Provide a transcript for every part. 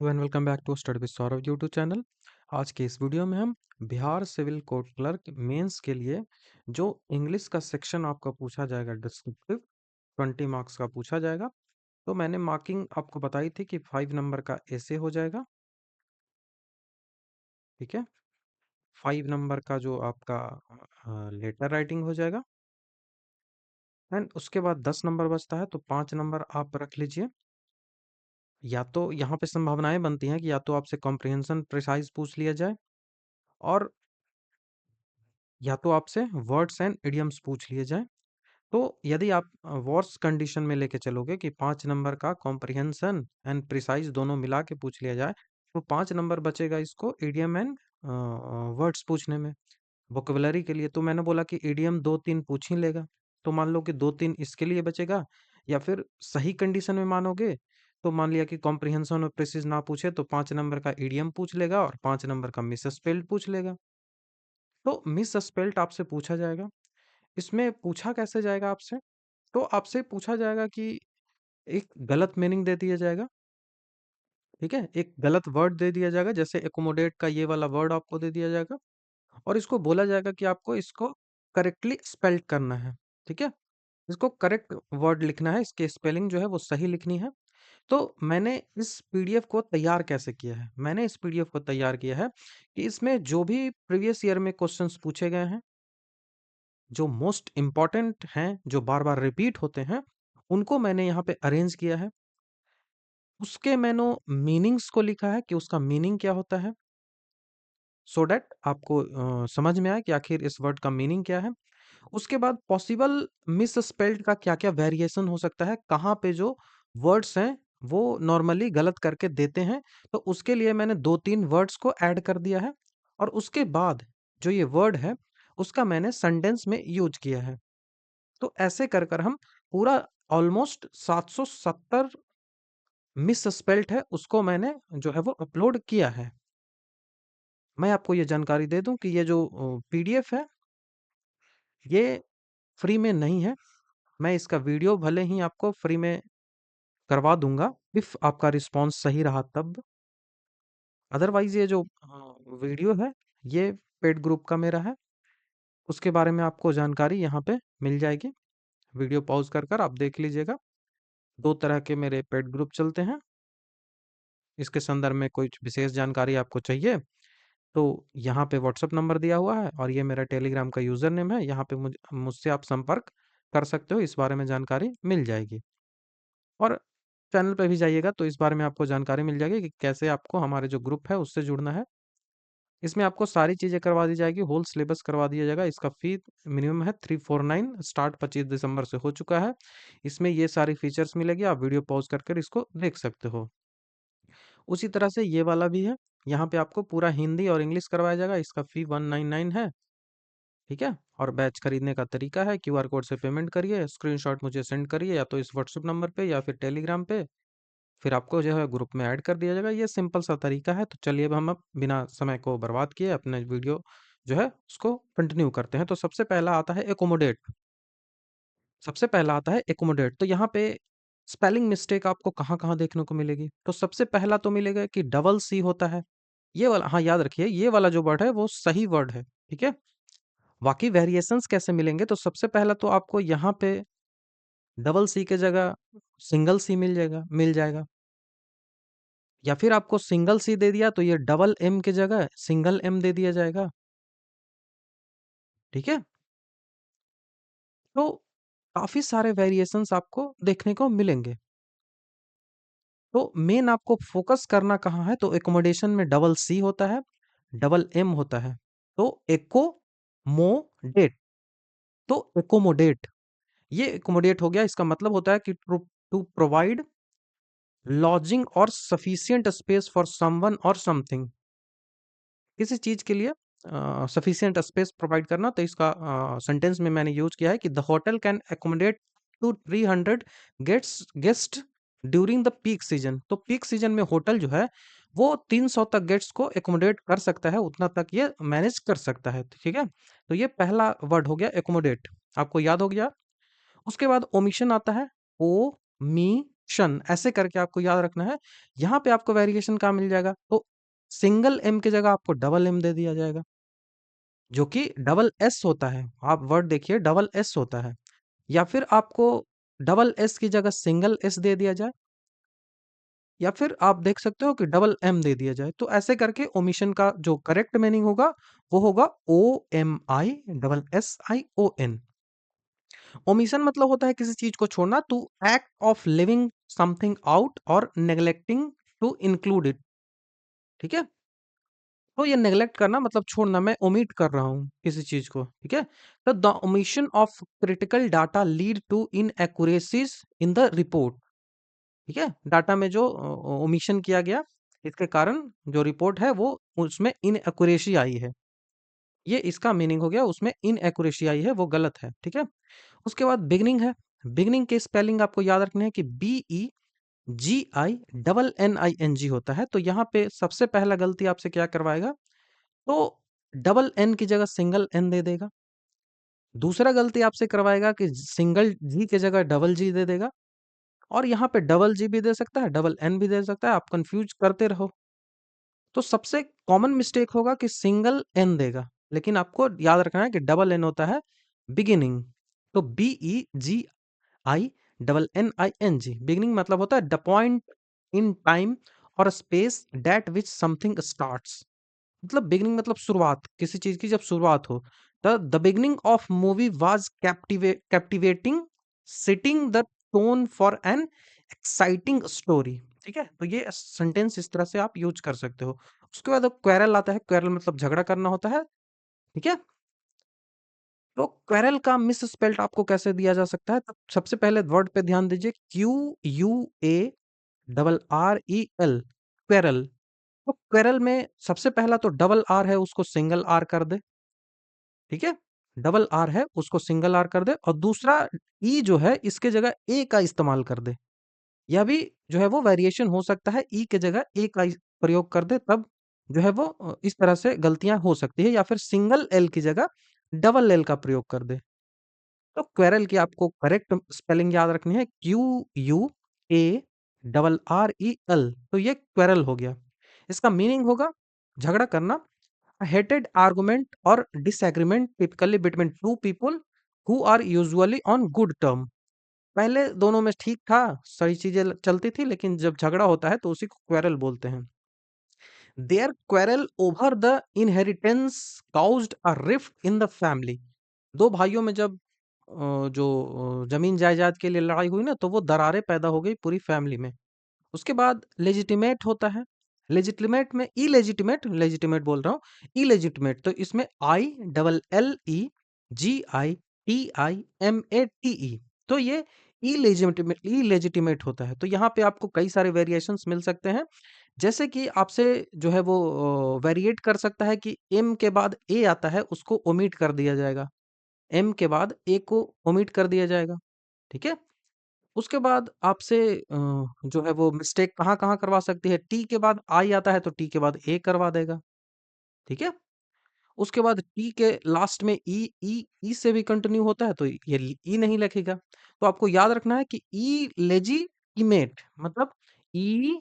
Welcome back to study with Saurabh YouTube channel. आज के इस वीडियो में हम Bihar civil court clerk mains के लिए जो इंग्लिश का सेक्शन आपका पूछा जाएगा डिस्क्रिप्टिव 20 मार्क्स का पूछा जाएगा। तो मैंने मार्किंग आपको बताई थी कि 5 नंबर का ऐसे हो जाएगा, ठीक है। 5 नंबर का जो आपका लेटर राइटिंग हो जाएगा एंड उसके बाद 10 नंबर बचता है, तो 5 नंबर आप रख लीजिए। या तो यहाँ पे संभावनाएं बनती हैं कि या तो आपसे कॉम्प्रिहेंशन प्रिसाइज पूछ लिया जाए और या तो आपसे वर्ड्स एंड इडियम्स पूछ लिए जाए। तो यदि आप वर्ड्स कंडीशन में लेके चलोगे कि 5 नंबर का कॉम्प्रिहेंशन एंड प्रिसाइज दोनों मिला के पूछ लिया जाए, तो 5 नंबर बचेगा इसको इडियम एंड वर्ड्स पूछने में। वोकेबुलरी के लिए तो मैंने बोला कि इडियम 2-3 पूछ ही लेगा, तो मान लो कि 2-3 इसके लिए बचेगा। या फिर सही कंडीशन में मानोगे तो मान लिया कि कॉम्प्रिहेंशन और प्रिसाइज ना पूछे तो 5 नंबर का इडियम पूछ लेगा और 5 नंबर का मिस स्पेल्ड पूछ लेगा। तो मिस स्पेल्ट आपसे पूछा जाएगा। इसमें पूछा कैसे जाएगा आपसे? तो आपसे पूछा जाएगा कि एक गलत मीनिंग दे दिया जाएगा, ठीक है? एक गलत वर्ड दे दिया जाएगा, जैसे एक्कोमोडेट का ये वाला वर्ड आपको दे दिया जाएगा और इसको बोला जाएगा कि आपको इसको करेक्टली स्पेल्ड करना है, ठीक है? इसको करेक्ट वर्ड लिखना है, इसकी स्पेलिंग जो है वो सही लिखनी है। तो मैंने इस पीडीएफ को तैयार कैसे किया है? मैंने इस पीडीएफ को तैयार किया है कि इसमें जो भी प्रीवियस ईयर में क्वेश्चंस पूछे गए हैं, जो मोस्ट इम्पोर्टेंट हैं, जो बार-बार रिपीट होते हैं, उनको मैंने यहाँ पे अरेंज किया है। उसके मैंने मीनिंग्स को लिखा है कि उसका मीनिंग क्या होता है, सो दैट आपको समझ में आए कि आखिर इस वर्ड का मीनिंग क्या है। उसके बाद पॉसिबल मिसस्पेल्ड का क्या-क्या वेरिएशन हो सकता है, कहाँ पे जो वर्ड्स हैं, वो नॉर्मली गलत करके देते हैं, तो उसके लिए मैंने 2-3 वर्ड्स को ऐड कर दिया है और उसके बाद जो ये वर्ड है, उसका मैंने सेंटेंस में यूज़ किया है। तो ऐसे कर कर हम पूरा ऑलमोस्ट 770 मिस स्पेल्ट है उसको मैंने जो है वो अपलोड किया है। मैं आपको ये जानकारी दे दूं कि ये जो पीडीएफ है ये फ्री में नहीं है। मैं इसका वीडियो भले ही आपको फ्री में करवा दूंगा इफ आपका रिस्पांस सही रहा तब। अदरवाइज ये जो वीडियो है ये पेड ग्रुप का मेरा है, उसके बारे में आपको जानकारी यहाँ पे मिल जाएगी। वीडियो पॉज कर कर आप देख लीजिएगा। 2 तरह के मेरे पेड ग्रुप चलते हैं। इसके संदर्भ में कोई विशेष जानकारी आपको चाहिए तो यहाँ पे व्हाट्सएप नंबर दिया हुआ है और ये मेरा टेलीग्राम का यूज़र नेम है। यहाँ पे मुझसे आप संपर्क कर सकते हो, इस बारे में जानकारी मिल जाएगी। और चैनल पे भी जाइएगा तो इस बारे में आपको जानकारी मिल जाएगी कि कैसे आपको हमारे जो ग्रुप है उससे जुड़ना है। इसमें आपको सारी चीज़ें करवा दी जाएगी, होल सिलेबस करवा दिया जाएगा। इसका फी मिनिमम है 349, स्टार्ट 25 दिसंबर से हो चुका है। इसमें ये सारी फीचर्स मिलेगी, आप वीडियो पॉज करके इसको देख सकते हो। उसी तरह से ये वाला भी है, यहाँ पे आपको पूरा हिंदी और इंग्लिश करवाया जाएगा। इसका फी 199 है, ठीक है। और बैच खरीदने का तरीका है, क्यूआर कोड से पेमेंट करिए, स्क्रीनशॉट मुझे सेंड करिए या तो इस व्हाट्सएप नंबर पे या फिर टेलीग्राम पे, फिर आपको जो है ग्रुप में ऐड कर दिया जाएगा। ये सिंपल सा तरीका है। तो चलिए अब हम बिना समय को बर्बाद किए अपने वीडियो जो है उसको कंटिन्यू करते हैं। तो सबसे पहला आता है एकोमोडेट। सबसे पहला आता है एकोमोडेट। तो यहाँ पे स्पेलिंग मिस्टेक आपको कहाँ-कहाँ देखने को मिलेगी? तो सबसे पहला तो मिलेगा कि डबल सी होता है। ये वाला, हाँ, याद रखिए ये वाला जो वर्ड है वो सही वर्ड है, ठीक है? बाकी वेरिएशंस कैसे मिलेंगे? तो सबसे पहला तो आपको यहाँ पे डबल सी के जगह सिंगल सी मिल जाएगा। या फिर आपको सिंगल सी दे दिया तो ये डबल एम की जगह सिंगल एम दे दिया जाएगा, ठीक है? तो काफ़ी सारे वेरिएशंस आपको देखने को मिलेंगे। तो मेन आपको फोकस करना कहाँ है? तो एकोमोडेशन में डबल सी होता है, डबल एम होता है। तो एकोमोडेट, तो एकोमोडेट, ये एकोमोडेट हो गया। इसका मतलब होता है कि टू प्रोवाइड लॉजिंग और सफिशिएंट स्पेस फॉर समवन और समथिंग। किसी चीज के लिए सफिशिएंट स्पेस प्रोवाइड करना। तो इसका सेंटेंस में मैंने यूज किया है कि the hotel can accommodate to 300 guest during the peak season. तो पीक सीजन में होटल जो है वो 300 तक गेट्स को एकोमोडेट कर सकता है, उतना तक ये मैनेज कर सकता है, ठीक है। तो ये पहला वर्ड हो गया एकोमोडेट, आपको याद हो गया। उसके बाद ओमिशन आता है, ओ मी शन ऐसे करके आपको याद रखना है। यहाँ पे आपको वेरिएशन कहाँ मिल जाएगा, तो सिंगल एम की जगह आपको डबल एम दे दिया जाएगा, जो कि डबल एस होता है। आप वर्ड देखिए, डबल एस होता है। या फिर आपको डबल एस की जगह सिंगल एस दे दिया जाए, या फिर आप देख सकते हो कि डबल एम दे दिया जाए। तो ऐसे करके ओमिशन का जो करेक्ट मीनिंग होगा वो होगा O M I double S I O N. Omission मतलब होता है किसी चीज को छोड़ना, to act of living something out और नेग्लेक्टिंग टू इंक्लूड इट। ठीक है, तो ये नेग्लेक्ट करना मतलब छोड़ना, मैं ओमिट कर रहा हूँ किसी चीज को। ठीक है, तो the omission of critical data lead to inaccuracies in the report. ठीक है, डाटा में जो ओमिशन किया गया, इसके कारण जो रिपोर्ट है वो उसमें इनएक्यूरेसी आई है। ये इसका मीनिंग हो गया, उसमें इनएक्यूरेसी आई है, वो गलत है। ठीक है, उसके बाद बिगनिंग है। बिगनिंग के स्पेलिंग आपको याद रखने हैं कि B E G I double N I N G होता है। तो यहाँ पे सबसे पहला गलती आपसे क्या करवाएगा, तो डबल एन की जगह सिंगल एन दे देगा। दूसरा गलती आपसे करवाएगा कि सिंगल जी की जगह डबल जी दे देगा, और यहाँ पे डबल जी भी दे सकता है, डबल एन भी दे सकता है, आप कंफ्यूज करते रहो। तो सबसे कॉमन मिस्टेक होगा कि सिंगल एन देगा, लेकिन आपको याद रखना है कि डबल एन होता है बिगिनिंग। तो B E G I double N I N G, beginning मतलब होता है द पॉइंट इन टाइम और space that which something starts. मतलब बिगिनिंग मतलब शुरुआत, किसी चीज की जब शुरुआत हो। The beginning of movie was captivating, setting the tone for an exciting story. ठीक है, तो ये सेंटेंस इस तरह से आप यूज कर सकते हो। उसके बाद क्वेरल आता है, क्वेरल मतलब झगड़ा करना होता है। ठीक है, तो क्वेरल का मिस स्पेल्ड आपको कैसे दिया जा सकता है, तो सबसे पहले वर्ड पे ध्यान दीजिए, Q U A double R E L, quarrel. तो क्वेरल में सबसे पहला तो डबल आर है, उसको सिंगल आर कर दे। ठीक है, डबल आर है उसको सिंगल आर कर दे, और दूसरा ई जो है इसके जगह ए का इस्तेमाल कर दे। यह भी जो है वो वेरिएशन हो सकता है, ई के जगह ए का प्रयोग कर दे, तब जो है वो इस तरह से गलतियां हो सकती है। या फिर सिंगल एल की जगह डबल एल का प्रयोग कर दे। तो क्वेरल की आपको करेक्ट स्पेलिंग याद रखनी है, Q U A double R E L. तो ये क्वेरल हो गया। इसका मीनिंग होगा झगड़ा करना, हेटेड आर्गुमेंट और disagreement typically between two people who are usually on good term. पहले दोनों में ठीक था, सही चीजें चलती थी, लेकिन जब झगड़ा होता है तो उसी को क्वेरल बोलते हैं। Their quarrel over the inheritance caused a rift in the family. दो भाइयों में जब जो जमीन जायदाद के लिए लड़ाई हुई ना, तो वो दरारें पैदा हो गई पूरी फैमिली में। उसके बाद लेजिटिमेट होता है। लेजिटिमेट में इलेजिटिमेट, लेजिटिमेट बोल रहा हूँ, इलेजिटिमेट, तो इसमें I double L E G I T I M A T E. तो ये इलेजिटिमेट होता है। तो यहाँ पे आपको कई सारे वेरिएशंस मिल सकते हैं। जैसे कि आपसे जो है वो वेरिएट कर सकता है कि एम के बाद ए आता है, उसको ओमिट कर दिया जाएगा। एम के बाद ए को ओमिट कर दिया जाएगा। ठीक है, उसके बाद आपसे जो है वो मिस्टेक कहाँ-कहाँ करवा सकती है, टी के बाद आई आता है तो टी के बाद ए करवा देगा। ठीक है? उसके बाद टी के लास्ट में ई से भी कंटिन्यू होता है तो ये ई नहीं लिखेगा। तो आपको याद रखना है कि ई लेजिटिमेट मतलब ई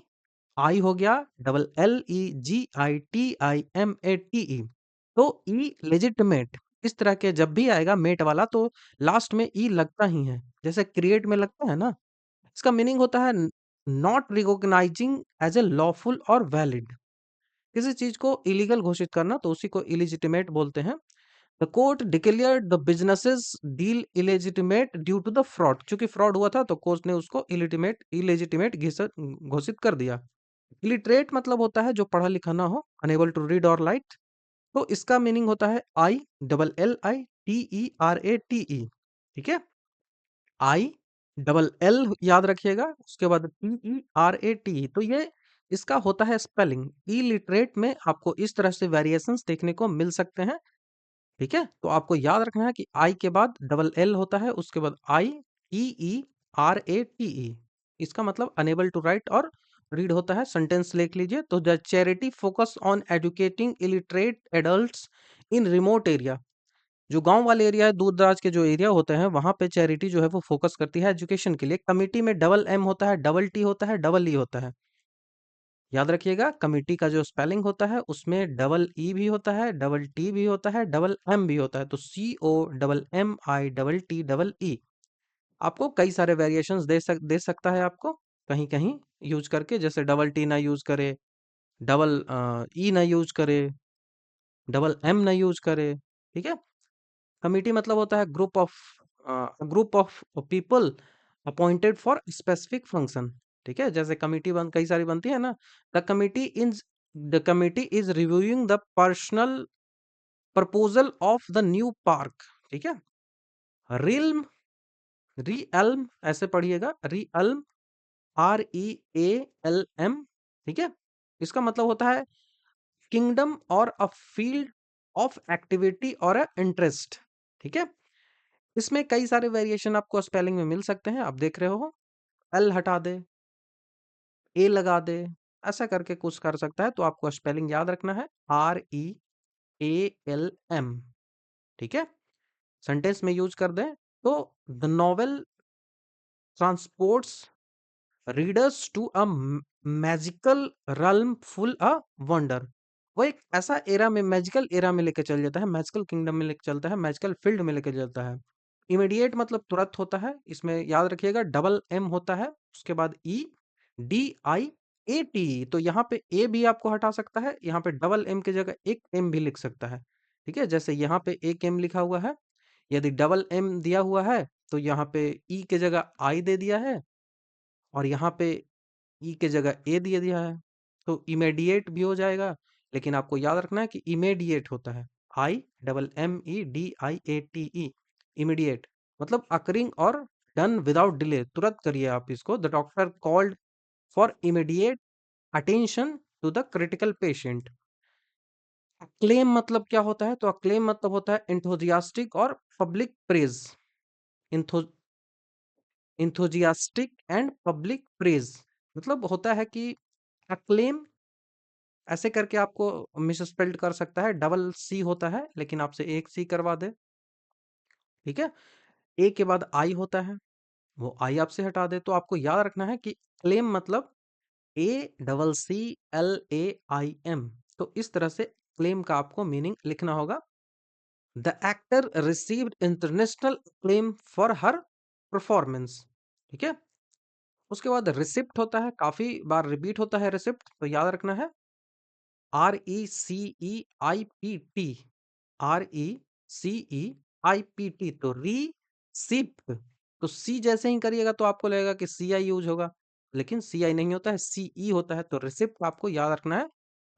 आई हो गया double L E G I T I M A T E. तो ई लेजिटिमेट इस तरह के जब भी आएगा मेट वाला तो लास्ट में ई लगता ही है, जैसे क्रिएट में लगता है ना। इसका मीनिंग होता है not recognising as a lawful और वैलिड। किसी चीज को इलीगल घोषित करना तो उसी को इलिजिटिमेट बोलते हैं। The court declared the businesses deal illegitimate due to the fraud. क्योंकि फ्रॉड हुआ था तो कोर्ट ने उसको इलिटिमेट इलेजिटिमेट घोषित कर दिया। इलिटरेट मतलब होता है जो पढ़ा लिखा ना हो, अनेबल टू रीड और राइट। तो इसका मीनिंग होता है आई double L I T E R A T ई। ठीक है, आई डबल एल याद रखिएगा, उसके बाद T E R A T. तो ये इसका होता है स्पेलिंग। इलिटरेट में आपको इस तरह से वेरिएशंस देखने को मिल सकते हैं। ठीक है, तो आपको याद रखना है कि आई के बाद डबल एल होता है, उसके बाद I T E R A T ई। इसका मतलब अनेबल टू राइट और रीड होता है। सेंटेंस लिख लीजिए, तो the charity focus on educating illiterate adults in remote area. जो गाँव वाले एरिया है, दूर-दराज के जो एरिया होते हैं, वहाँ पे चैरिटी जो है वो फ़ोकस करती है एजुकेशन के लिए। कमिटी में डबल एम होता है, डबल टी होता है, डबल ई होता है। याद रखिएगा, कमिटी का जो स्पेलिंग होता है उसमें डबल ई भी होता है, डबल टी भी होता है, डबल एम भी होता है। तो CO double M I double T double E. आपको कई सारे वेरिएशंस दे सकता है आपको, कहीं-कहीं यूज़ करके, जैसे डबल टी ना यूज़ करे, डबल ई ना यूज़ करे, डबल एम ना यूज़ करे, ठीक है? कमिटी मतलब होता है group of people appointed for specific function. ठीक है, जैसे कमिटी कई सारी बनती है ना। The committee is reviewing the personal proposal of the new park. ठीक है। रिल्म रीअल्म ऐसे पढ़िएगा, रीअल्म, REALM। ठीक है, इसका मतलब होता है किंगडम और अ फील्ड ऑफ एक्टिविटी और अ इंटरेस्ट। ठीक है, इसमें कई सारे वेरिएशन आपको स्पेलिंग में मिल सकते हैं, आप देख रहे हो। एल हटा दे, ए लगा दे, ऐसा करके कुछ कर सकता है। तो आपको स्पेलिंग याद रखना है, REALM। ठीक है, सेंटेंस में यूज कर दें तो the novel transports readers to a magical realm full of wonder. वो एक ऐसा एरा में, मैजिकल एरा में लेके चल जाता है, मैजिकल किंगडम में लेके चलता है, मैजिकल फील्ड में लेके चलता है। इमीडिएट मतलब तुरंत होता है, इसमें याद रखिएगा डबल एम होता है, उसके बाद EDIAT। तो यहाँ पे ए भी आपको हटा सकता है, यहाँ पे डबल एम की जगह एक एम भी लिख सकता है। ठीक है, जैसे यहाँ पे एक एम लिखा हुआ है, यदि डबल एम दिया हुआ है तो यहाँ पे ई के जगह आई दे दिया है, और यहाँ पे ई के जगह ए दे दिया है, तो इमीडिएट भी हो जाएगा। लेकिन आपको याद रखना है कि इमीडिएट होता है, IMMEDIATE, इमीडिएट मतलब अकरिंग और डन विदाउट डिले, तुरंत करिए आप इसको। The doctor called for immediate attention to the critical patient. Acclaim मतलब क्या होता है? तो अक्लेम मतलब होता है इंथुजियास्टिक और public praise. Enthusiastic and public praise मतलब होता है कि अक्लेम, ऐसे करके आपको मिसस्पेल्ड कर सकता है, डबल सी होता है लेकिन आपसे एक सी करवा दे। ठीक है, ए के बाद आई होता है, वो आई आपसे हटा दे। तो आपको याद रखना है कि क्लेम मतलब ACCLAIM। तो इस तरह से क्लेम का आपको मीनिंग लिखना होगा। The actor received international claim for her performance. ठीक है, उसके बाद रिसिप्ट होता है, काफी बार रिपीट होता है रिसिप्ट, तो याद रखना है RECEIPT, RECEIPT। तो रिसिप्ट, तो सी जैसे ही करिएगा तो आपको लगेगा कि CI यूज होगा, लेकिन CI नहीं होता है, CE होता है। तो रिसिप्ट आपको याद रखना है,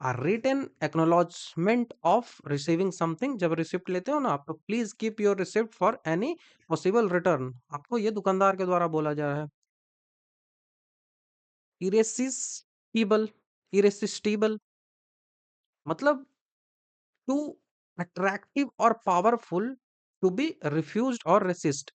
written acknowledgement of receiving something. जब रिसिप्ट लेते हो ना आप, तो please keep your receipt for any possible return. आपको ये दुकानदार के द्वारा बोला जा रहा है। इरेसिस्टिबल, इरेसिस्टिबल मतलब टू अट्रैक्टिव और पावरफुल टू बी रिफ्यूज्ड और रेसिस्ट।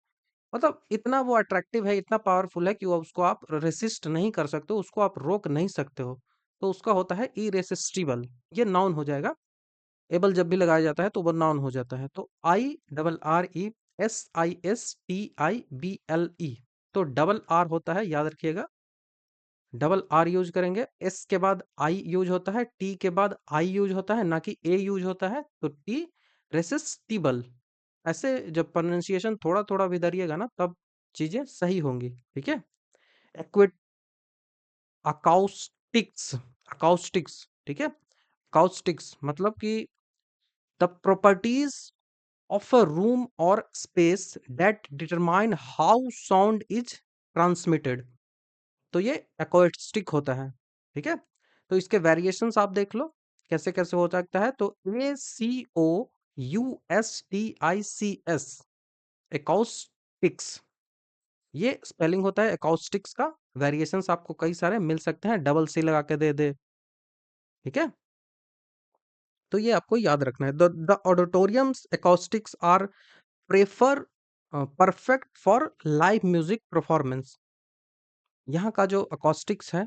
मतलब इतना वो अट्रैक्टिव है, इतना पावरफुल है कि वो उसको आप रेसिस्ट नहीं कर सकते हो, उसको आप रोक नहीं सकते हो। तो उसका होता है इरेसिस्टिबल, ये नाउन हो जाएगा। एबल जब भी लगाया जाता है तो वो नाउन हो जाता है। तो IRRESISTIBLE, तो डबल आर होता है, याद रखिएगा। डबल आर यूज करेंगे, एस के बाद आई यूज होता है, टी के बाद आई यूज होता है, ना कि ए यूज होता है। तो टी रेसिस्टिबल। ऐसे जब प्रोनाउंसिएशन थोड़ा थोड़ा भी धरिएगा ना, तब चीजें सही होंगी। ठीक है, एक्विट अकाउस्टिक्स, अकाउस्टिक्स। ठीक है, अकाउस्टिक्स मतलब कि the properties of a room or space that determine how sound is transmitted। तो ये acoustic होता है। ठीक है, तो इसके वेरिएशंस आप देख लो कैसे कैसे हो सकता है। तो ACOUSTICS, acoustics, ये स्पेलिंग होता है acoustics का। वेरिएशंस आपको कई सारे मिल सकते हैं, डबल सी लगा के दे दे। ठीक है, तो ये आपको याद रखना है। The auditorium's acoustics are prefer perfect for live music performance. यहाँ का जो अकॉस्टिक्स है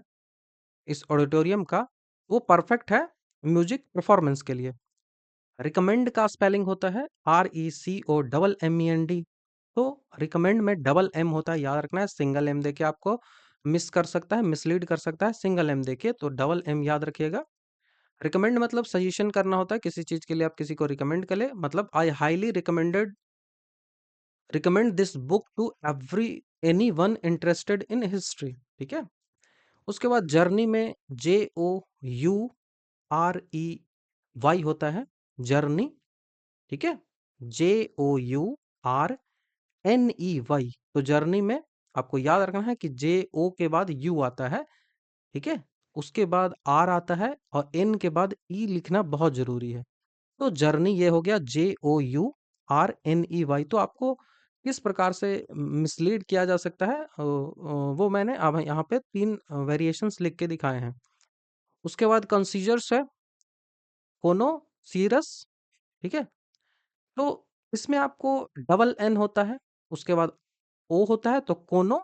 इस ऑडिटोरियम का, वो परफेक्ट है म्यूजिक परफॉर्मेंस के लिए। रिकमेंड का स्पेलिंग होता है RECOMMEND। तो रिकमेंड में डबल एम होता है, याद रखना है। सिंगल एम देके आपको मिस कर सकता है, मिसलीड कर सकता है सिंगल एम देके, तो डबल एम याद रखिएगा। रिकमेंड मतलब सजेशन करना होता है, किसी चीज के लिए आप किसी को रिकमेंड कर ले, मतलब I highly recommend this book to every anyone interested in history. ठीक है। उसके बाद जर्नी में JOUREY होता है, जर्नी। ठीक है। JOURNEY, तो जर्नी में आपको याद रखना है कि JO के बाद U आता है। ठीक है। उसके बाद R आता है और N के बाद E लिखना बहुत जरूरी है। तो जर्नी ये हो गया JOURNEY। तो आपको किस प्रकार से मिसलीड किया जा सकता है, वो मैंने अब यहाँ पे 3 वेरिएशंस लिख के दिखाए हैं। उसके बाद कंसीजर्स है, कोनो, सीरस। ठीक है। तो इसमें आपको डबल एन होता है, उसके बाद ओ होता है, तो कोनो।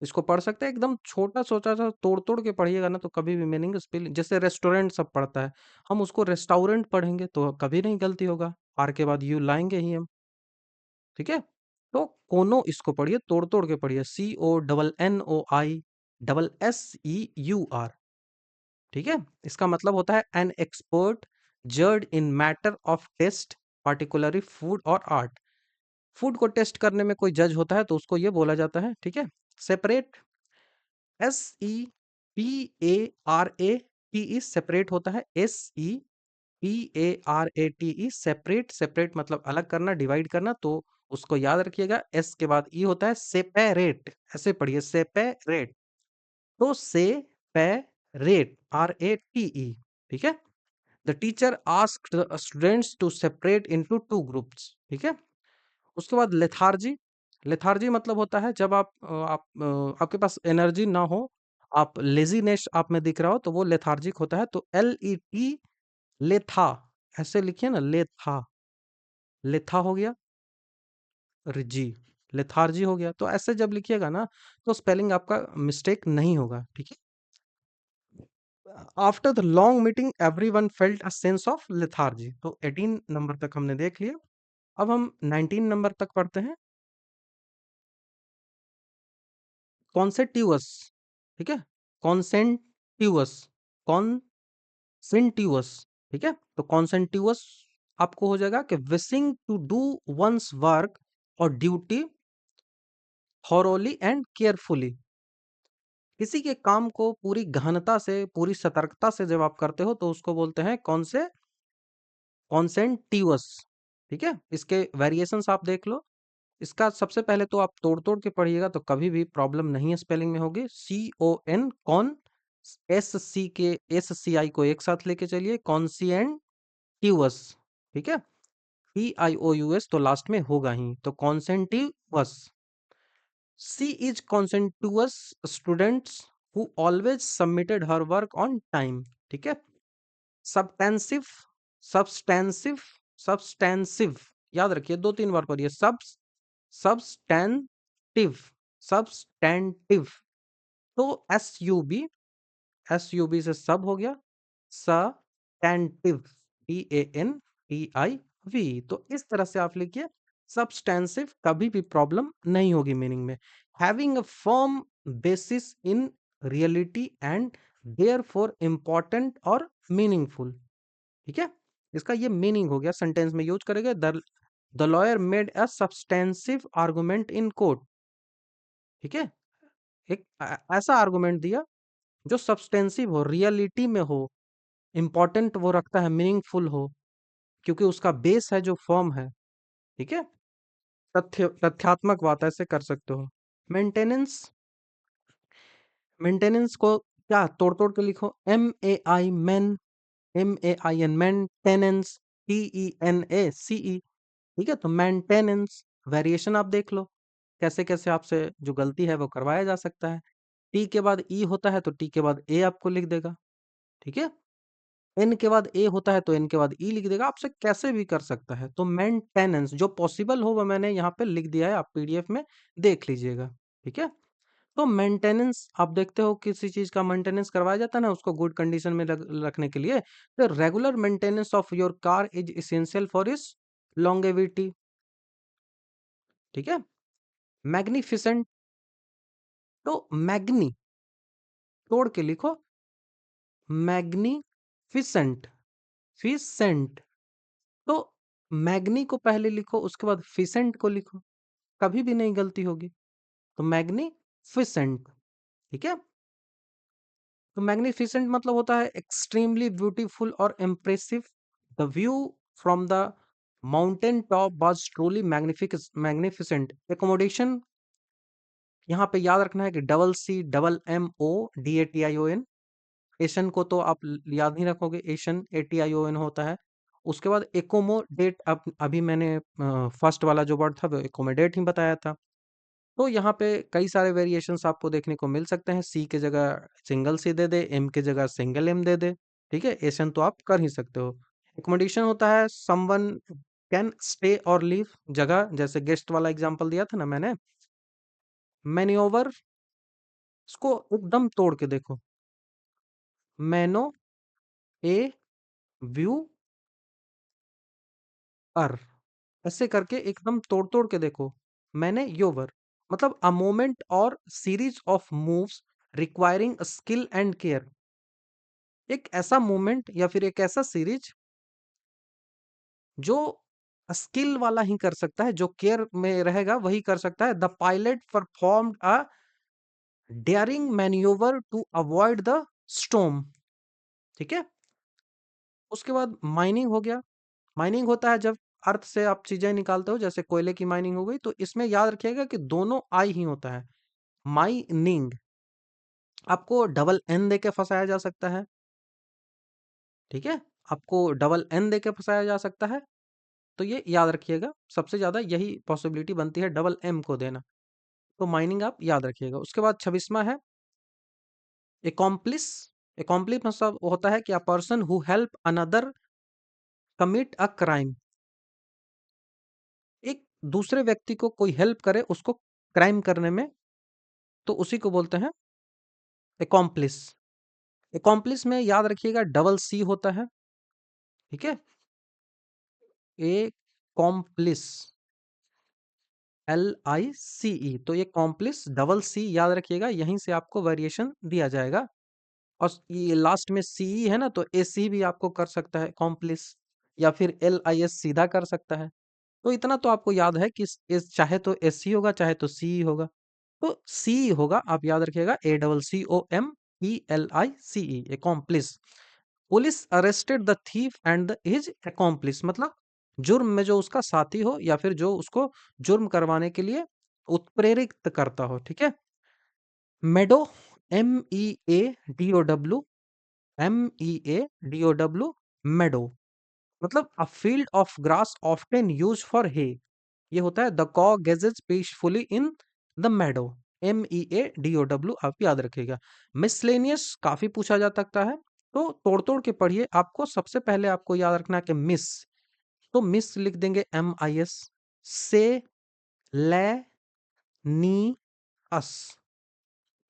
इसको पढ़ सकते हैं एकदम छोटा सोचा सा, तोड़ तोड़ के पढ़िएगा ना तो कभी भी मीनिंग स्पेलिंग, जैसे रेस्टोरेंट सब पढ़ता है, हम उसको रेस्टोरेंट पढ़ेंगे तो कभी नहीं गलती होगा, आर के बाद यू लाएंगे ही हम। ठीक है। तो कोनो इसको पढ़िए, तोड़ तोड़ के पढ़िए, CONNOI, SSEUR। ठीक है। इसका मतलब होता है एन एक्सपर्ट जज in matter of taste, particularly food और आर्ट। फूड को टेस्ट करने में कोई जज होता है तो उसको ये बोला जाता है। ठीक है। सेपरेट, SEPARATE, सेपरेट होता है, SEPARATE, सेपरेट। सेपरेट मतलब अलग करना, डिवाइड करना, तो उसको याद रखिएगा। एस के बाद ई होता है, सेपेरेट, ऐसे पढ़िए, सेपेरेट। तो सेपेरेट, RATE। ठीक है। The teacher asked the students to separate into 2 groups. ठीक है। उसके बाद लेथार्जी। लेथार्जी मतलब होता है जब आपके पास एनर्जी ना हो, आप लेजीनेस आप में दिख रहा हो, तो वो लेथार्जिक होता है। तो LET, लेथा, ऐसे लिखिए ना, लेथा, लेथा हो गया, रिजी, लेथार्जी हो गया। तो ऐसे जब लिखिएगा ना तो स्पेलिंग आपका मिस्टेक नहीं होगा। ठीक है। After the long meeting everyone felt a sense of lethargy. तो 18 नंबर तक हमने देख लिया। अब हम 19 नंबर तक पढ़ते हैं। कॉन्सेंटिवस। ठीक है। कॉन्सेंटिवस, कॉन्सेंटिवस। ठीक है। तो कॉन्सेंटिवस आपको हो जाएगा कि wishing to do one's work और ड्यूटी थॉरोली एंड केयरफुली। किसी के काम को पूरी गहनता से, पूरी सतर्कता से जब आप करते हो तो उसको बोलते हैं कौन से, कॉन्सेंटिवस। ठीक है। इसके वेरिएशंस आप देख लो। इसका सबसे पहले तो आप तोड़ तोड़ के पढ़िएगा तो कभी भी प्रॉब्लम नहीं है स्पेलिंग में होगी। CON, कॉन, SCI को एक साथ लेके चलिए, कॉन्सिएंटिवस। ठीक है। TIOUS तो लास्ट में होगा ही, तो conscientious. She is conscientious students who always submitted her work on time. ठीक है। सब्टेंसिव, सब्सटेंसिव, सब्सटेंसिव, याद रखिए, 2-3 बार पढ़िए। Substantive, substantive. तो SUB से सब हो गया, सटेंटिव, TANTIV। तो इस तरह से आप लिखिए, सब्सटेंसिव, कभी भी प्रॉब्लम नहीं होगी मीनिंग में। Having a firm basis in reality and therefore important और मीनिंगफुल। ठीक है। इसका ये मीनिंग हो गया, सेंटेंस में यूज करेंगे। The lawyer made a substantive argument in court. ठीक है। एक ऐसा आर्गुमेंट दिया जो सब्सटेंसिव हो, रियलिटी में हो, इंपॉर्टेंट वो रखता है, मीनिंगफुल हो, क्योंकि उसका बेस है जो फॉर्म है। ठीक है। तथ्यात्मक बात ऐसे कर सकते हो। मेंटेनेंस, मेंटेनेंस को क्या तोड़ तोड़ के लिखो, MAI main, MAIN maintenance, TENACE। ठीक है। तो मेंटेनेंस, वेरिएशन आप देख लो कैसे कैसे आपसे जो गलती है वो करवाया जा सकता है। टी के बाद ई होता है तो टी के बाद ए आपको लिख देगा। ठीक है। एन के बाद ए होता है तो एन के बाद ई लिख देगा, आपसे कैसे भी कर सकता है। तो मेंटेनेंस जो पॉसिबल हो वो मैंने यहाँ पे लिख दिया है, आप PDF में देख लीजिएगा। ठीक है। तो मेंटेनेंस आप देखते हो किसी चीज का मेंटेनेंस करवाया जाता है ना उसको गुड कंडीशन में रखने के लिए, तो regular maintenance of your car is essential for इस लॉन्गेविटी। ठीक है। मैग्निफिसेंट, तो मैग्नी तोड़ के लिखो, मैग्निफिसेंट, फिसेंट। तो मैग्नी को पहले लिखो, उसके बाद फिसेंट को लिखो, कभी भी नहीं गलती होगी। तो मैग्निफिसेंट। ठीक है। तो मैग्निफिसेंट मतलब होता है एक्सट्रीमली ब्यूटीफुल और impressive. The view from the mountain top was truly magnificent. Accommodation यहाँ पे याद रखना है कि CCMODATION। एशन को तो आप याद नहीं रखोगे, एशन ATION होता है। उसके बाद एकोमोडेट, अब अभी मैंने फर्स्ट वाला जो वर्ड था वो एकोमोडेट ही बताया था। तो यहाँ पे कई सारे वेरिएशंस आपको देखने को मिल सकते हैं। सी के जगह सिंगल सी दे दे, एम के जगह सिंगल एम दे दे। ठीक है, एशन तो आप कर ही सकते हो। एकोमोडेशन होता है समवन कैन स्टे और लीव, जगह, जैसे गेस्ट वाला एग्जांपल दिया था ना मैंने। मैन्योवर, इसको एकदम तोड़ के देखो, मैनो ए व्यू अर, ऐसे करके एकदम तोड़ तोड़ के देखो। मैंने योवर मतलब अ मोमेंट और series of moves requiring skill and care. एक ऐसा मूवमेंट या फिर एक ऐसा सीरीज जो स्किल वाला ही कर सकता है, जो केयर में रहेगा वही कर सकता है। The pilot performed a daring manoeuvre to avoid the storm. ठीक है। उसके बाद माइनिंग हो गया। माइनिंग होता है जब अर्थ से आप चीजें निकालते हो, जैसे कोयले की माइनिंग हो गई। तो इसमें याद रखिएगा कि दोनों आई ही होता है। माइनिंग आपको डबल एन दे के फंसाया जा सकता है। ठीक है, आपको डबल एन दे के फंसाया जा सकता है। तो ये याद रखिएगा, सबसे ज्यादा यही पॉसिबिलिटी बनती है डबल एम को देना। तो माइनिंग आप याद रखिएगा। उसके बाद 26वां है एकॉम्प्लिस। एकॉम्प्लिस मतलब होता है कि a person who help another commit a crime. एक दूसरे व्यक्ति को कोई हेल्प करे उसको क्राइम करने में, तो उसी को बोलते हैं एकॉम्प्लिस। एकॉम्प्लिस में याद रखिएगा डबल सी होता है। ठीक है, ए कॉम्प्लिस, LICE। तो ये कॉम्प्लिस डबल सी याद रखिएगा, यहीं से आपको वेरिएशन दिया जाएगा। और ये लास्ट में CE है ना, तो AC भी आपको कर सकता है कॉम्प्लिस, या फिर LIS सीधा कर सकता है। तो इतना तो आपको याद है कि चाहे तो SC होगा चाहे तो CE होगा। तो सी होगा, आप याद रखिएगा, ACCOMPLICE, accomplice। Police arrested the thief and the his accomplice मतलब जुर्म में जो उसका साथी हो या फिर जो उसको जुर्म करवाने के लिए उत्प्रेरित करता हो। ठीक है। मेडो, MEADOW, MEADOW, मेडो मतलब a field of grass often use for hay. ये होता है the cow grazes peacefully in the meadow. MEADOW आप याद रखिएगा। मिसलेनियस काफी पूछा जा सकता है, तो तोड़ तोड़ के पढ़िए। आपको सबसे पहले आपको याद रखना है कि मिस, तो मिस लिख देंगे MIS। से, ले, नी, अस,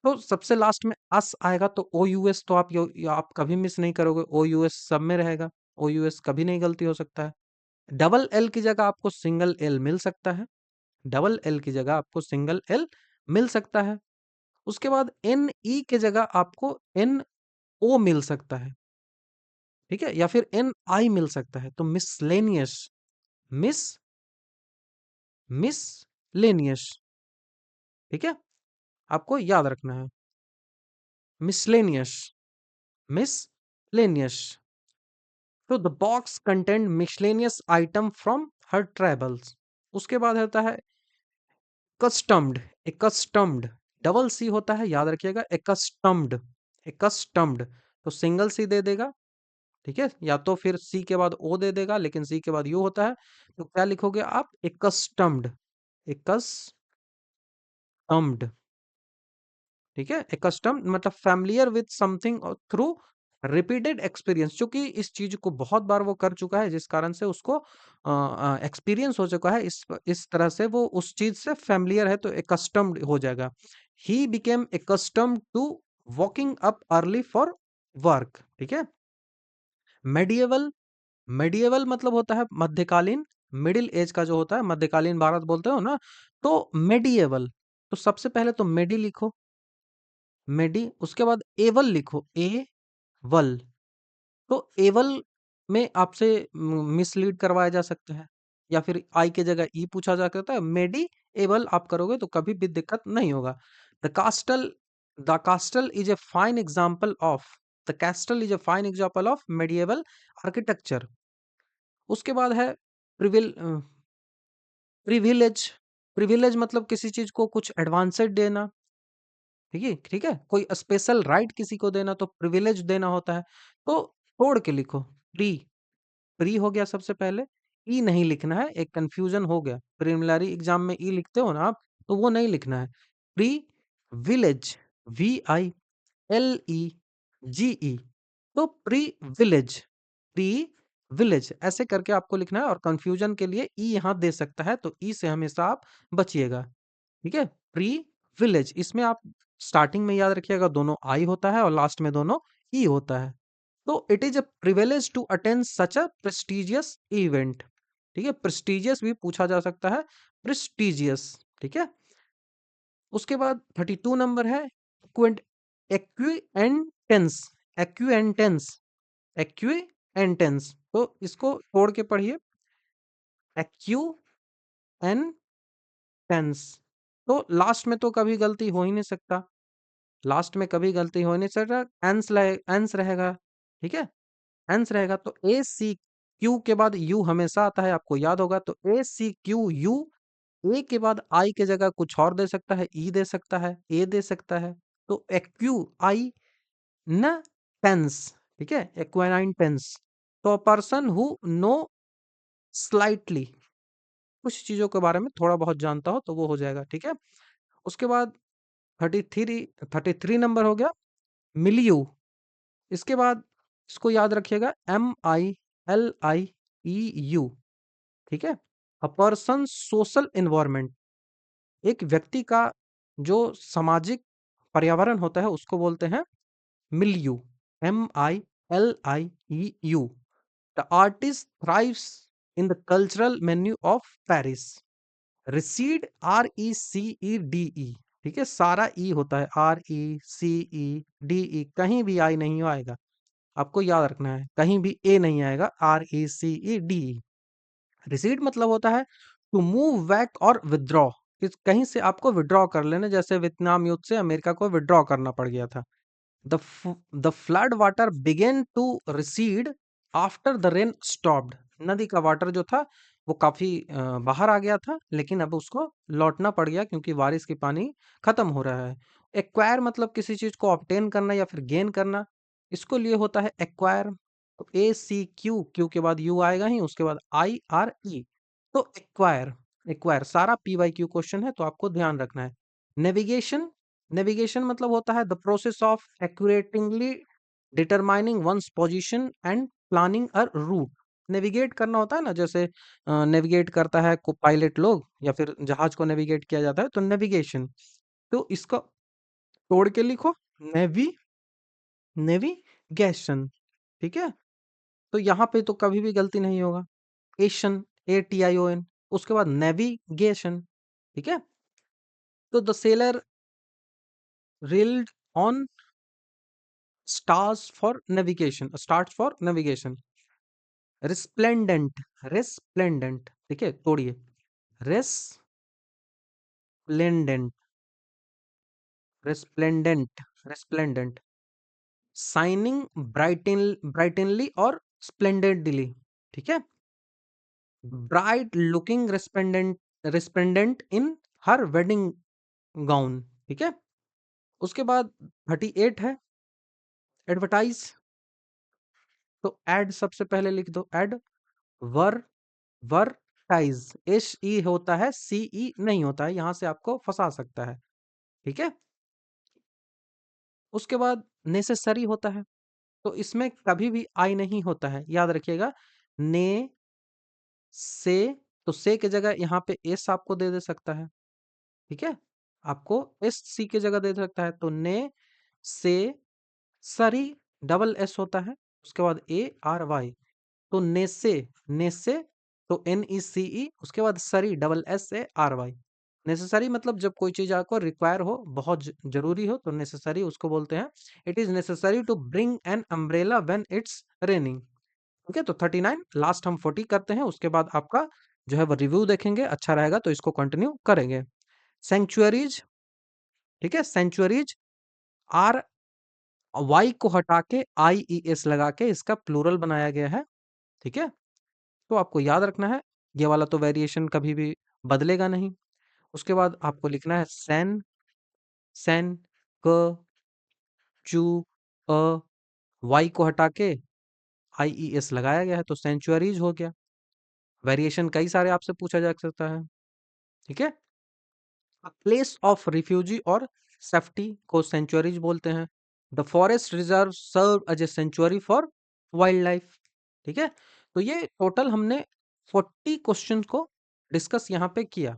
तो सबसे लास्ट में अस आएगा तो OUS, तो आप आप कभी मिस नहीं करोगे, OUS सब में रहेगा। OUS कभी नहीं गलती हो सकता है। डबल एल की जगह आपको सिंगल एल मिल सकता है। डबल एल की जगह आपको सिंगल एल मिल सकता है। उसके बाद NE के जगह आपको NO मिल सकता है। ठीक है, या फिर NI मिल सकता है। तो मिसलेनियस, मिस मिसलेनियस। ठीक है, आपको याद रखना है मिसलेनियस, मिसलेनियस। तो the box content miscellaneous item from her travels. उसके बाद होता है कस्टम्ड। कस्टम्ड डबल सी होता है, याद रखिएगा, कस्टम्ड, कस्टम्ड। तो सिंगल सी दे देगा। ठीक है, या तो फिर सी के बाद ओ दे देगा, लेकिन सी के बाद यू होता है। तो क्या लिखोगे आप, कस्टम्ड, कस्टम्ड। ठीक है, कस्टम्ड मतलब familiar with something through repeated experience, चूंकि इस चीज को बहुत बार वो कर चुका है, जिस कारण से उसको एक्सपीरियंस हो चुका है, इस तरह से वो उस चीज से फेमिलियर है, तो एकस्टम्ड हो जाएगा। He became accustomed to waking up early for work. ठीक है। मेडिएवल, मेडिएवल मतलब होता है मध्यकालीन, मिडिल एज का जो होता है, मध्यकालीन भारत बोलते हो ना, तो मेडिएवल। तो सबसे पहले तो मेडी लिखो, मेडी, उसके बाद एवल लिखो, ए वल। तो एवल में आपसे मिसलीड करवाया जा सकता है, या फिर आई के जगह ई पूछा जा सकता है। मेडी एवल आप करोगे तो कभी भी दिक्कत नहीं होगा। The कास्टल, the कास्टल is a fine example of, the castle is a fine example of medieval architecture. उसके बाद है प्रिविल प्रिविलेज। प्रिविलेज मतलब किसी चीज को कुछ एडवांसेड देना। ठीक है, ठीक है, कोई स्पेशल राइट किसी को देना तो प्रिविलेज देना होता है। तो तोड़ के लिखो, प्री, प्री हो गया सबसे पहले, ई नहीं लिखना है, एक कंफ्यूजन हो गया, प्रिलिमिनरी एग्जाम में ई लिखते हो ना आप, तो वो नहीं लिखना है। Privilege, V I L E G E, तो प्री विलेज, प्री विलेज ऐसे करके आपको लिखना है, और कंफ्यूजन के लिए ई यहां दे सकता है, तो ई से हमेशा आप बचिएगा। ठीक है, प्री विलेज, इसमें आप स्टार्टिंग में याद रखिएगा दोनों आई होता है और लास्ट में दोनों ई होता है। तो it is a privilege to attend such a prestigious event. ठीक है, प्रेस्टिजियस भी पूछा जा सकता है, प्रेस्टिजियस। ठीक है। उसके बाद 32 नंबर है एक्विएंटेंस, एक्विएंटेंस, एक्विएंटेंस। तो इसको तोड़ के पढ़िए, एक्विएंटेंस। तो लास्ट में तो कभी गलती हो ही नहीं सकता, लास्ट में कभी गलती हो नहीं सकता, एंस रहेगा। ठीक है, एंस रहेगा, तो ए सी क्यू के बाद यू हमेशा आता है, आपको याद होगा, तो ए सी क्यू यू, ए के बाद आई की जगह कुछ और दे सकता है, ई दे सकता है, ए दे सकता है, तो एक्यू आई न टेंस। ठीक है, एक्वाइनाइन टेंस। तो पर्सन हु नो स्लाइटली, कुछ चीजों के बारे में थोड़ा बहुत जानता हो तो वो हो जाएगा। ठीक है। उसके बाद 33 नंबर हो गया मिलियू। इसके बाद इसको याद रखिएगा, MILIEU। ठीक है, अ पर्सन सोशल एनवायरनमेंट, एक व्यक्ति का जो सामाजिक पर्यावरण होता है उसको बोलते हैं milieu, MILIEU। The artist thrives in the cultural menu of Paris. Recede, RECEDE। ठीक है, सारा ई होता है, RECEDE, कहीं भी आई नहीं आएगा, आपको याद रखना है, कहीं भी ए नहीं आएगा, RECEDE। रिसीड मतलब होता है टू मूव बैक और विदड्रॉ, कहीं से आपको विदड्रॉ कर लेना, जैसे वियतनाम युद्ध से अमेरिका को विदड्रॉ करना पड़ गया था। The the flood water began to recede after the rain stopped. नदी का वाटर जो था वो काफी बाहर आ गया था, लेकिन अब उसको लौटना पड़ गया क्योंकि बारिश की पानी खत्म हो रहा है। एक्वायर मतलब किसी चीज को ऑब्टेन करना या फिर गेन करना, इसको लिए होता है एक्वायर। तो ACQ, क्यू के बाद यू आएगा ही, उसके बाद IRE, तो एक्वायर, एक्वायर सारा PYQ क्वेश्चन है, तो आपको ध्यान रखना है। नेविगेशन, नेविगेशन मतलब होता है the process of accurately determining one's position and planning a route. Navigate करना होता है ना, जैसे नेविगेट करता है को पायलट लोग, या फिर जहाज को नेविगेट किया जाता है, तो नेविगेशन। तो इसको तोड़ के लिखो, नेवी, नेविगेशन। ठीक है, तो यहाँ पे तो कभी भी गलती नहीं होगा, एशन, ATION। उसके बाद नेविगेशन। ठीक है, तो the seller reeled on stars for navigation, stars for navigation. Resplendent, resplendent. ठीक है, तोड़िए, रिस्प्लेंडेंट, रिस्प्लेंडेंट, रिस्प्लेंडेंट। शाइनिंग, ब्राइटनली और स्प्लेंडेडली। ठीक है, ब्राइट लुकिंग रिस्प्लेंडेंट, रिस्प्लेंडेंट इन हर वेडिंग गाउन। ठीक है। उसके बाद 38 है एडवर्टाइज। तो एड सबसे पहले लिख दो, एड वर, वर्टाइज, SE होता है, CE नहीं होता है, यहां से आपको फंसा सकता है। ठीक है। उसके बाद नेसेसरी होता है, तो इसमें कभी भी आई नहीं होता है, याद रखिएगा। ने, से, तो से की जगह यहाँ पे एस आपको दे सकता है, ठीक है? आपको एस सी की जगह दे सकता है, तो ने, से, सरी डबल एस होता है, उसके बाद ए आर वाई, तो नेसे, नेसे, तो एन ई सी ई, उसके बाद सरी double S A R Y. Necessary मतलब जब कोई चीज आपको रिक्वायर हो, बहुत जरूरी हो, तो नेसेसरी उसको बोलते हैं। It is necessary to bring an umbrella when it's raining. Okay, तो 39 लास्ट हम 40 करते हैं, उसके बाद आपका जो है वो रिव्यू देखेंगे, अच्छा रहेगा तो इसको कंटिन्यू करेंगे। सेंचुअरीज, ठीक है, सेंचुअरीज, आर वाई को हटा के आई ई एस लगा के इसका प्लूरल बनाया गया है, ठीक है? तो आपको याद रखना है, ये वाला तो वेरिएशन कभी भी बदलेगा नहीं। उसके बाद आपको लिखना है सैन, सैन, क, चू, अ, वाई को हटा के आई ई एस लगाया गया है, तो सेंचुअरीज हो गया। वेरिएशन कई सारे आपसे पूछा जा सकता है, ठीक है? प्लेस ऑफ रिफ्यूजी और सेफ्टी को सेंचुअरीज बोलते हैं। The forest reserve serve as a sanctuary for wildlife, ठीक है? तो ये टोटल हमने 40 क्वेश्चन को डिस्कस यहाँ पे किया,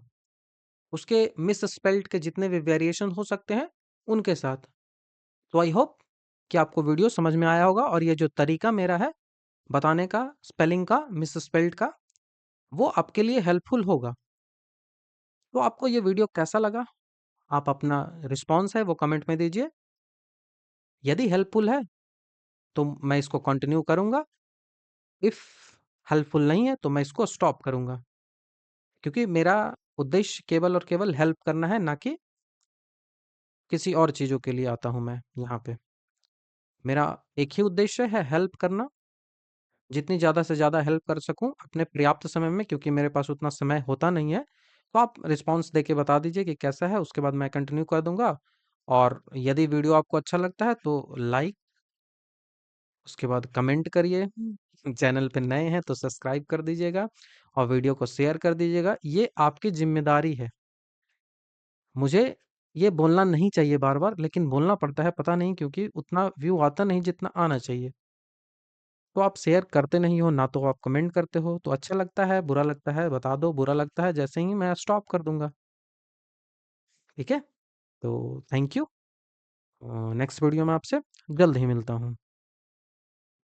उसके मिस स्पेल्ड के जितने भी वेरिएशन हो सकते हैं उनके साथ। तो आई होप कि आपको वीडियो समझ में आया होगा, और ये जो तरीका मेरा है बताने का स्पेलिंग का, मिस स्पेल्ड का, वो आपके लिए हेल्पफुल होगा। तो आपको ये वीडियो कैसा लगा, आप अपना रिस्पॉन्स है वो कमेंट में दीजिए। यदि हेल्पफुल है तो मैं इसको कंटिन्यू करूंगा, इफ हेल्पफुल नहीं है तो मैं इसको स्टॉप करूंगा, क्योंकि मेरा उद्देश्य केवल और केवल हेल्प करना है, ना कि किसी और चीज़ों के लिए आता हूं मैं यहाँ पे। मेरा एक ही उद्देश्य है, हेल्प करना, जितनी ज़्यादा से ज़्यादा हेल्प कर सकूं अपने पर्याप्त समय में, क्योंकि मेरे पास उतना समय होता नहीं है। तो आप रिस्पॉन्स देके बता दीजिए कि कैसा है, उसके बाद मैं कंटिन्यू कर दूंगा। और यदि वीडियो आपको अच्छा लगता है तो लाइक, उसके बाद कमेंट करिए। चैनल पे नए हैं तो सब्सक्राइब कर दीजिएगा, और वीडियो को शेयर कर दीजिएगा। ये आपकी जिम्मेदारी है। मुझे ये बोलना नहीं चाहिए बार बार, लेकिन बोलना पड़ता है, पता नहीं क्योंकि उतना व्यू आता नहीं जितना आना चाहिए। तो आप शेयर करते नहीं हो, ना तो आप कमेंट करते हो। तो अच्छा लगता है, बुरा लगता है बता दो, बुरा लगता है जैसे ही मैं स्टॉप कर दूंगा, ठीक है? तो थैंक यू। नेक्स्ट वीडियो में आपसे जल्द ही मिलता हूँ।